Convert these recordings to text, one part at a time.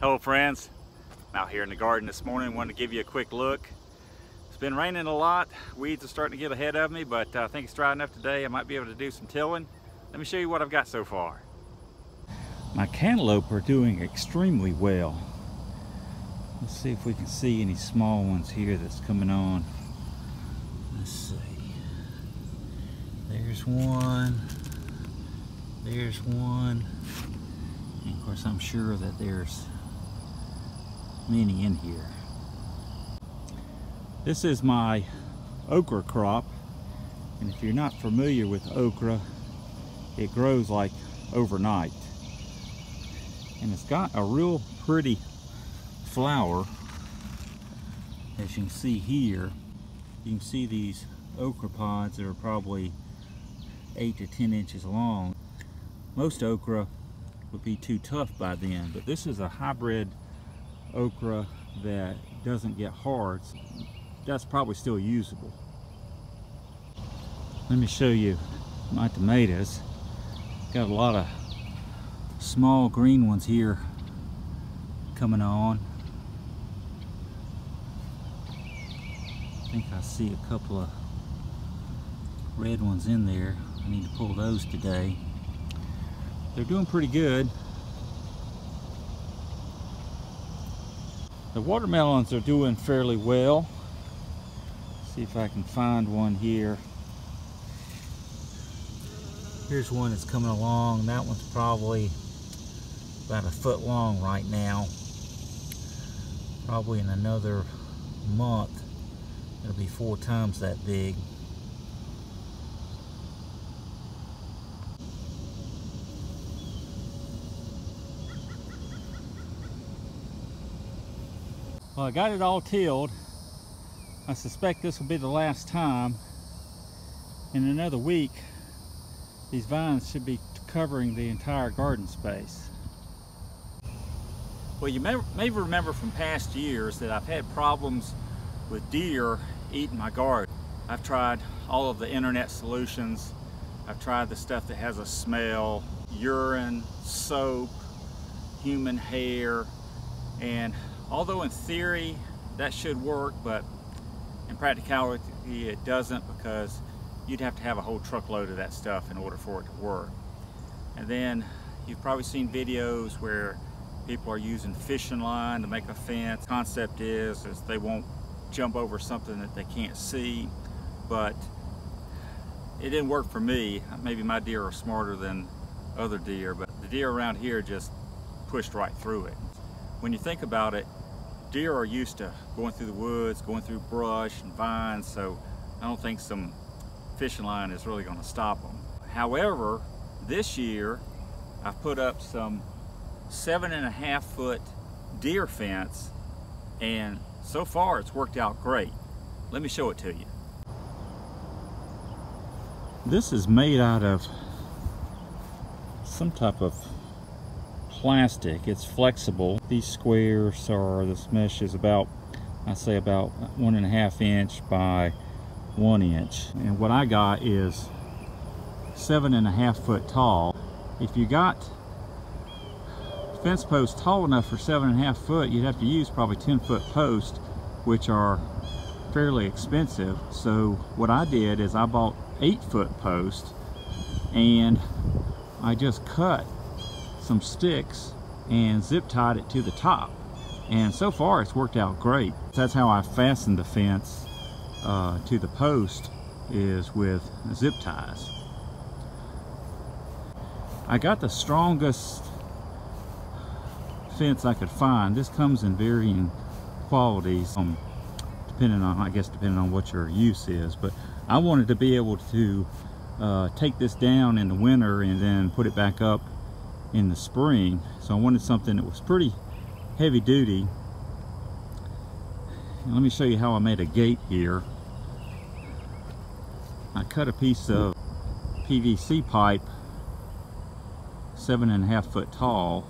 Hello friends, I'm out here in the garden this morning. Wanted to give you a quick look. It's been raining a lot. Weeds are starting to get ahead of me, but I think it's dry enough today I might be able to do some tilling. Let me show you what I've got so far. My cantaloupe are doing extremely well. Let's see if we can see any small ones here that's coming on. Let's see. There's one. There's one. And of course I'm sure that there's many in here. This is my okra crop, and if you're not familiar with okra, it grows like overnight, and it's got a real pretty flower. As you can see here, you can see these okra pods that are probably 8 to 10 inches long. Most okra would be too tough by then, but this is a hybrid okra that doesn't get hard. That's probably still usable. Let me show you my tomatoes. Got a lot of small green ones here coming on. I think I see a couple of red ones in there. I need to pull those today. They're doing pretty good. The watermelons are doing fairly well. See if I can find one here. Here's one that's coming along. That one's probably about a foot long right now. Probably in another month it'll be 4 times that big. Well, I got it all tilled. I suspect this will be the last time. In another week, these vines should be covering the entire garden space. Well, you may remember from past years that I've had problems with deer eating my garden. I've tried all of the internet solutions. I've tried the stuff that has a smell, urine, soap, human hair, and although in theory that should work, but in practicality it doesn't, because you'd have to have a whole truckload of that stuff in order for it to work. And then you've probably seen videos where people are using fishing line to make a fence. The concept is they won't jump over something that they can't see, but it didn't work for me. Maybe my deer are smarter than other deer, but the deer around here just pushed right through it. When you think about it, deer are used to going through the woods, going through brush and vines, so I don't think some fishing line is really going to stop them. However, this year I've put up some 7.5 foot deer fence, and so far it's worked out great. Let me show it to you. This is made out of some type of plastic. It's flexible. These squares are, this mesh is about, I say about 1.5 inch by 1 inch. And what I got is 7.5 foot tall. If you got fence posts tall enough for 7.5 foot, you'd have to use probably 10-foot posts, which are fairly expensive. So what I did is I bought 8-foot posts, and I just cut some sticks and zip tied it to the top, and so far it's worked out great. That's how I fastened the fence to the post, is with zip ties. I got the strongest fence I could find. This comes in varying qualities, depending on what your use is, but I wanted to be able to take this down in the winter and then put it back up in the spring. So I wanted something that was pretty heavy duty. And let me show you how I made a gate here. I cut a piece of PVC pipe 7.5 foot tall,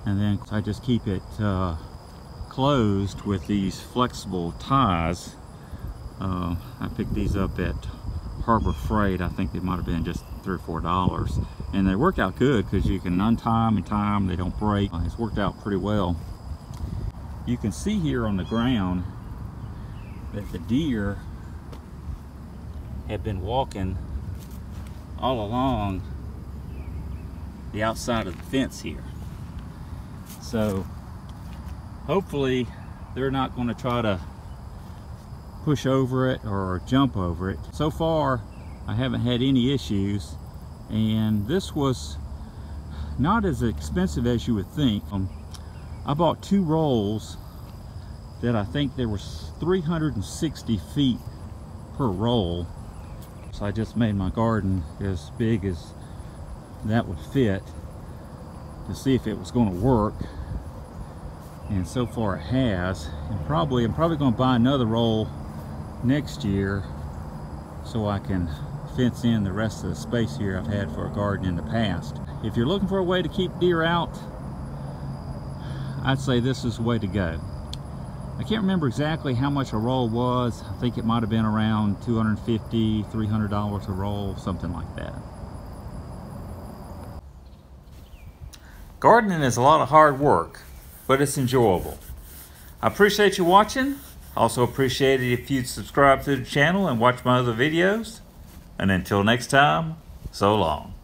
and then I just keep it closed with these flexible ties. I picked these up at Harbor Freight. I think they might have been just $3 or $4, And they worked out good because you can untie them and tie them, they don't break. It's worked out pretty well. You can see here on the ground that the deer have been walking all along the outside of the fence here. So hopefully they're not going to try to push over it or jump over it. So far I haven't had any issues, and this was not as expensive as you would think. I bought 2 rolls that I think there was 360 feet per roll. So I just made my garden as big as that would fit to see if it was going to work, and so far it has. And I'm probably going to buy another roll next year so I can fence in the rest of the space here I've had for a garden in the past. If you're looking for a way to keep deer out, I'd say this is the way to go. I can't remember exactly how much a roll was. I think it might have been around $250, $300 a roll, something like that. Gardening is a lot of hard work, but it's enjoyable. I appreciate you watching. Also appreciate it if you'd subscribe to the channel and watch my other videos. And until next time, so long.